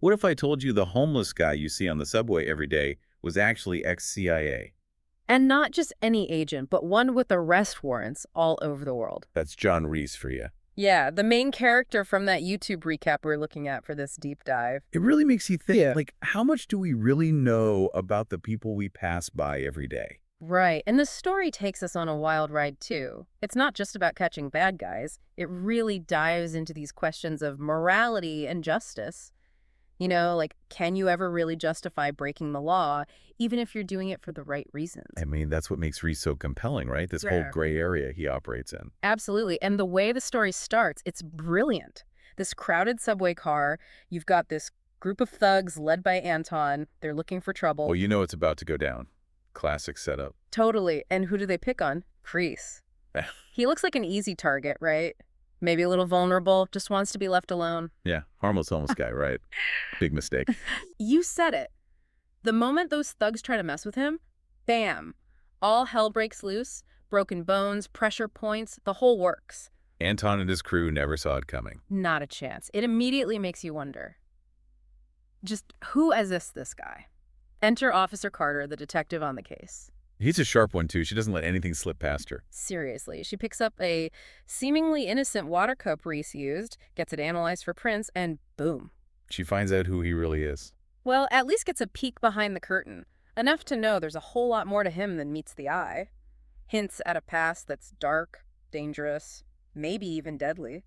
What if I told you the homeless guy you see on the subway every day was actually ex-CIA? And not just any agent, but one with arrest warrants all over the world. That's John Reese for you. Yeah, the main character from that YouTube recap we're looking at for this deep dive. It really makes you think, Yeah. like, how much do we really know about the people we pass by every day? Right, and the story takes us on a wild ride too. It's not just about catching bad guys. It really dives into these questions of morality and justice. Like, can you ever really justify breaking the law, even if you're doing it for the right reasons? I mean, that's what makes Reese so compelling, right? This whole Rare. gray area he operates in. Absolutely. And the way the story starts, it's brilliant. This crowded subway car, you've got this group of thugs led by Anton. They're looking for Well, trouble. you know it's about to go down. Classic setup. Totally. And who do they pick on? Kreese. He looks like an easy target, right? Maybe a little vulnerable, just wants to be left alone. Yeah, harmless homeless guy, right? Big mistake. You said it. The moment those thugs try to mess with him, bam, all hell breaks loose. Broken bones, pressure points, the whole works. Anton and his crew never saw it coming. Not a chance. It immediately makes you wonder, just who assists this guy? Enter Officer Carter, the detective on the case. He's a sharp one, too. She doesn't let anything slip past her. Seriously, she picks up a seemingly innocent water cup Reese used, gets it analyzed for prints, and boom. She finds out who he really is. Well, at least gets a peek behind the curtain. Enough to know there's a whole lot more to him than meets the eye. Hints at a past that's dark, dangerous, maybe even deadly.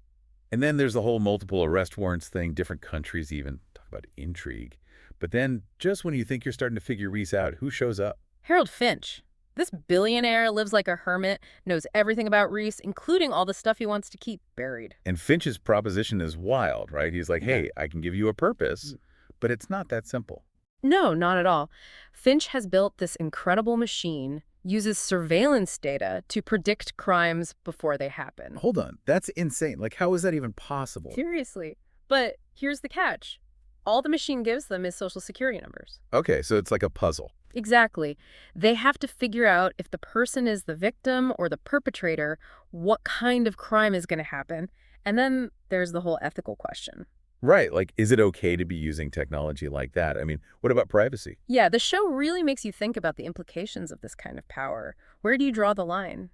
And then there's the whole multiple arrest warrants thing, different countries even. Talk about intrigue. But then, just when you think you're starting to figure Reese out, who shows up? Harold Finch. This billionaire lives like a hermit, knows everything about Reese, including all the stuff he wants to keep buried. And Finch's proposition is wild, right? He's like, hey, I can give you a purpose, but it's not that simple. No, not at all. Finch has built this incredible machine, uses surveillance data to predict crimes before they happen. Hold on, that's insane. Like, how is that even possible? Seriously. But here's the catch. All the machine gives them is social security numbers. Okay, so it's like a puzzle. Exactly. They have to figure out if the person is the victim or the perpetrator, what kind of crime is going to happen. And then there's the whole ethical question. Right, like, is it okay to be using technology like that? I mean, what about privacy? Yeah, the show really makes you think about the implications of this kind of power. Where do you draw the line?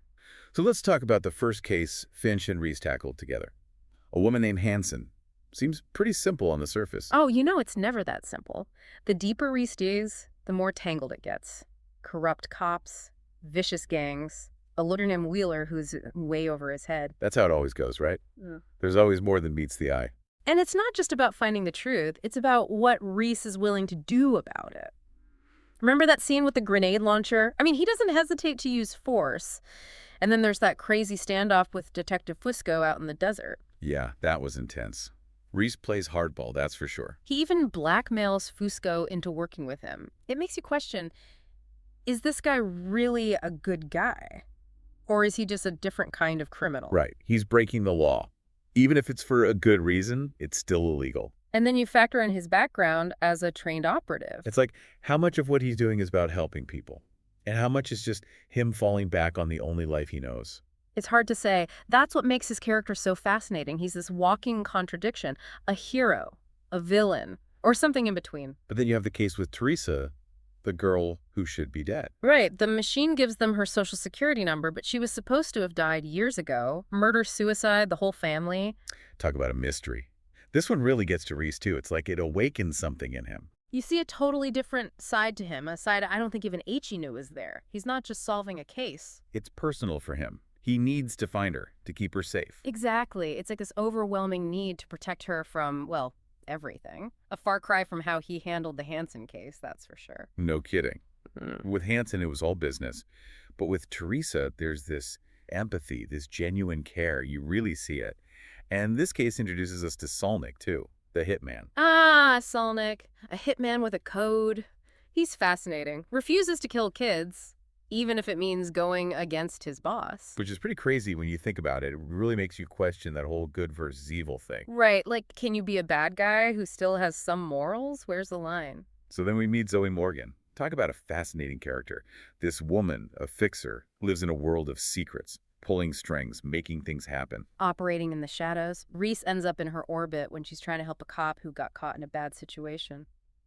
So let's talk about the first case Finch and Reese tackled together. A woman named Hanson. Seems pretty simple on the surface. Oh, it's never that simple. The deeper Reese digs, the more tangled it gets. Corrupt cops, vicious gangs, a lawyer named Wheeler who's way over his head. That's how it always goes, right? Mm. There's always more than meets the eye. And it's not just about finding the truth, it's about what Reese is willing to do about it. Remember that scene with the grenade launcher? I mean, he doesn't hesitate to use force. And then there's that crazy standoff with Detective Fusco out in the desert. Yeah, that was intense. Reese plays hardball, that's for sure. He even blackmails Fusco into working with him. It makes you question, is this guy really a good guy? Or is he just a different kind of criminal? Right, he's breaking the law. Even if it's for a good reason, it's still illegal. And then you factor in his background as a trained operative. It's like, how much of what he's doing is about helping people? And how much is just him falling back on the only life he knows? It's hard to say. That's what makes his character so fascinating. He's this walking contradiction, a hero, a villain, or something in between. But then you have the case with Teresa, the girl who should be dead. Right. The machine gives them her social security number, but she was supposed to have died years ago. Murder, suicide, the whole family. Talk about a mystery. This one really gets to Reese, too. It's like it awakens something in him. You see a totally different side to him, a side I don't think even H.E. knew was there. He's not just solving a case. It's personal for him. He needs to find her, to keep her safe. Exactly. It's like this overwhelming need to protect her from, well, everything. A far cry from how he handled the Hansen case, that's for sure. No kidding. With Hansen, it was all business. But with Teresa, there's this empathy, this genuine care. You really see it. And this case introduces us to Solnick, too, the hitman. Ah, Solnick. A hitman with a code. He's fascinating. Refuses to kill kids, even if it means going against his boss. Which is pretty crazy when you think about it. It really makes you question that whole good versus evil thing. Right, like, can you be a bad guy who still has some morals? Where's the line? So then we meet Zoe Morgan. Talk about a fascinating character. This woman, a fixer, lives in a world of secrets. pulling strings, making things happen. Operating in the shadows, Reese ends up in her orbit when she's trying to help a cop who got caught in a bad situation.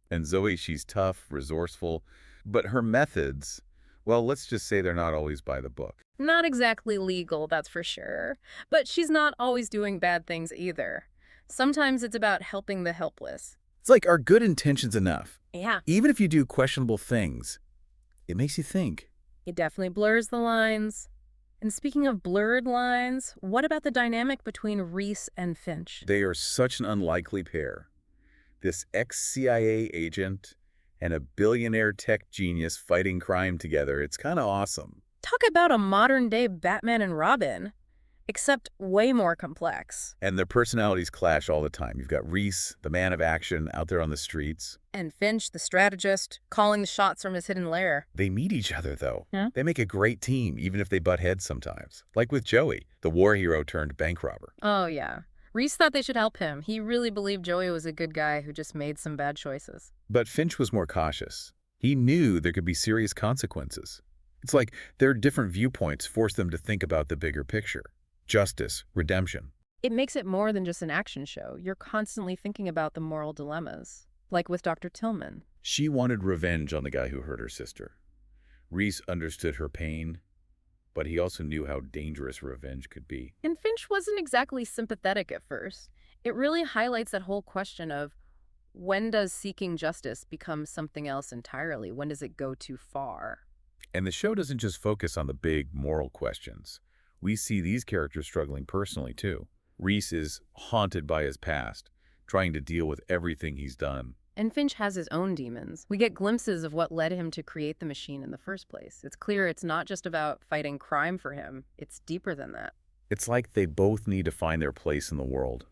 And Zoe, she's tough, resourceful, but her methods, well, let's just say they're not always by the book. Not exactly legal, that's for sure. But she's not always doing bad things either. Sometimes it's about helping the helpless. It's like, are good intentions enough? Yeah, Even if you do questionable things, it makes you think. it definitely blurs the lines. And speaking of blurred lines, what about the dynamic between Reese and Finch? They are such an unlikely pair. This ex-CIA agent and a billionaire tech genius fighting crime together, it's kind of awesome. Talk about a modern-day Batman and Robin, except way more complex. And their personalities clash all the time. You've got Reese, the man of action, out there on the streets. And Finch, the strategist, calling the shots from his hidden lair. They meet each other, though. Yeah. They make a great team, even if they butt heads sometimes. Like with Joey, the war hero turned bank robber. Oh, yeah. Reese thought they should help him. He really believed Joey was a good guy who just made some bad choices. But Finch was more cautious. He knew there could be serious consequences. It's like their different viewpoints force them to think about the bigger picture. Justice, redemption. It makes it more than just an action show. You're constantly thinking about the moral dilemmas, like with Dr. Tillman. She wanted revenge on the guy who hurt her sister. Reese understood her pain, but he also knew how dangerous revenge could be. And Finch wasn't exactly sympathetic at first. It really highlights that whole question of when does seeking justice become something else entirely? When does it go too far? And the show doesn't just focus on the big moral questions. We see these characters struggling personally, too. Reese is haunted by his past, trying to deal with everything he's done. And Finch has his own demons. We get glimpses of what led him to create the machine in the first place. It's clear it's not just about fighting crime for him. It's deeper than that. It's like they both need to find their place in the world,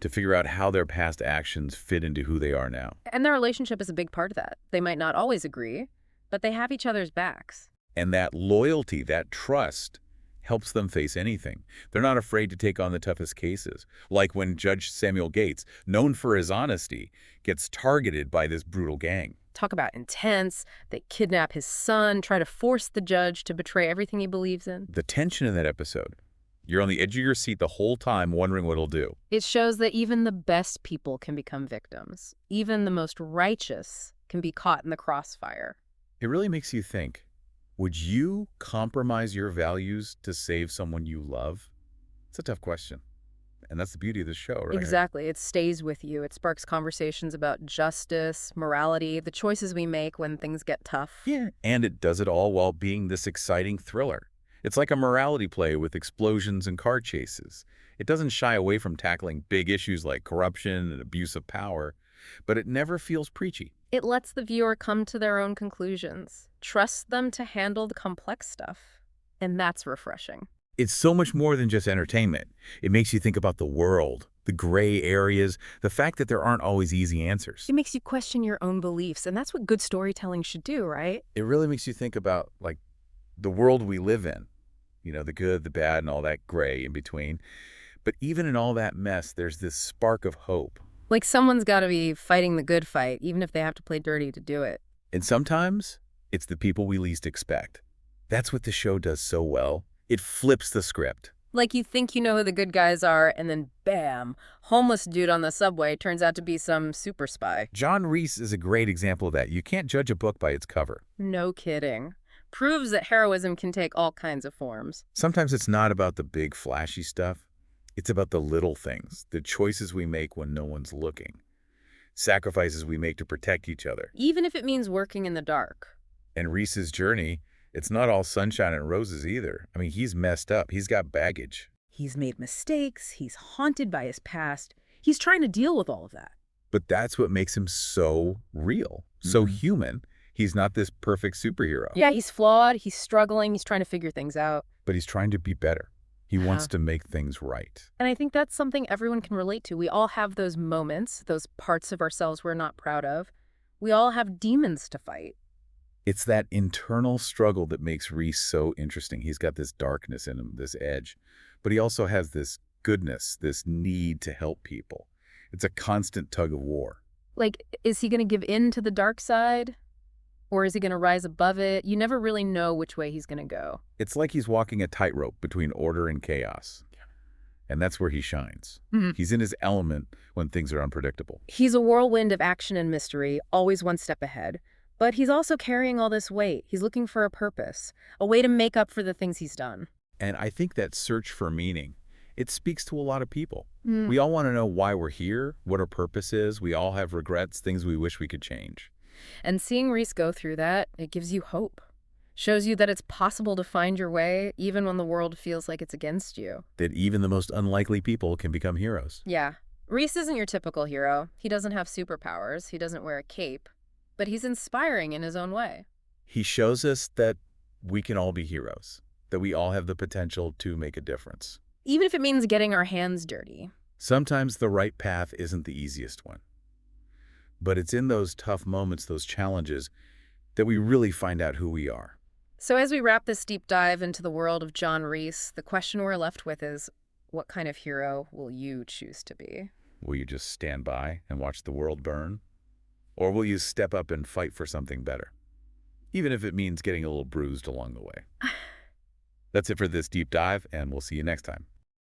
to figure out how their past actions fit into who they are now. And their relationship is a big part of that. They might not always agree, but they have each other's backs. And that loyalty, that trust, helps them face anything. They're not afraid to take on the toughest cases, like when Judge Samuel Gates, known for his honesty, gets targeted by this brutal gang. Talk about intense. They kidnap his son, try to force the judge to betray everything he believes in. The tension in that episode, you're on the edge of your seat the whole time wondering what he'll do. It shows that even the best people can become victims. Even the most righteous can be caught in the crossfire. It really makes you think, would you compromise your values to save someone you love? It's a tough question. And that's the beauty of the show, right? Exactly. It stays with you. It sparks conversations about justice, morality, the choices we make when things get tough. Yeah. And it does it all while being this exciting thriller. It's like a morality play with explosions and car chases. It doesn't shy away from tackling big issues like corruption and abuse of power, but it never feels preachy. It lets the viewer come to their own conclusions, trust them to handle the complex stuff, and that's refreshing. It's so much more than just entertainment. It makes you think about the world, the gray areas, the fact that there aren't always easy answers. It makes you question your own beliefs, and that's what good storytelling should do, right? It really makes you think about, like, the world we live in. You know, the good, the bad, and all that gray in between. But even in all that mess, there's this spark of hope. Like someone's got to be fighting the good fight, even if they have to play dirty to do it. And sometimes, it's the people we least expect. That's what the show does so well. It flips the script. Like you think you know who the good guys are, and then bam, homeless dude on the subway turns out to be some super spy. John Reese is a great example of that. You can't judge a book by its cover. No kidding. Proves that heroism can take all kinds of forms. Sometimes it's not about the big, flashy stuff. It's about the little things, the choices we make when no one's looking, sacrifices we make to protect each other. Even if it means working in the dark. And Reese's journey, it's not all sunshine and roses either. I mean, he's messed up. He's got baggage. He's made mistakes. He's haunted by his past. He's trying to deal with all of that. But that's what makes him so real, so human. He's not this perfect superhero. Yeah, he's flawed. He's struggling. He's trying to figure things out. But he's trying to be better. He wants to make things right. And I think that's something everyone can relate to. We all have those moments, those parts of ourselves we're not proud of. We all have demons to fight. It's that internal struggle that makes Reese so interesting. He's got this darkness in him, this edge. But he also has this goodness, this need to help people. It's a constant tug of war. Like, is he going to give in to the dark side? Or is he going to rise above it? You never really know which way he's going to go. It's like he's walking a tightrope between order and chaos. And that's where he shines. Mhm. He's in his element when things are unpredictable. He's a whirlwind of action and mystery, always one step ahead. But he's also carrying all this weight. He's looking for a purpose, a way to make up for the things he's done. And I think that search for meaning, it speaks to a lot of people. Mm. We all want to know why we're here, what our purpose is. We all have regrets, things we wish we could change. And seeing Reese go through that, it gives you hope. Shows you that it's possible to find your way even when the world feels like it's against you. That even the most unlikely people can become heroes. Yeah. Reese isn't your typical hero. He doesn't have superpowers. He doesn't wear a cape. But he's inspiring in his own way. He shows us that we can all be heroes, that we all have the potential to make a difference. Even if it means getting our hands dirty. Sometimes the right path isn't the easiest one. But it's in those tough moments, those challenges, that we really find out who we are. So as we wrap this deep dive into the world of John Reese, the question we're left with is, what kind of hero will you choose to be? Will you just stand by and watch the world burn? Or will you step up and fight for something better? Even if it means getting a little bruised along the way. That's it for this deep dive, and we'll see you next time.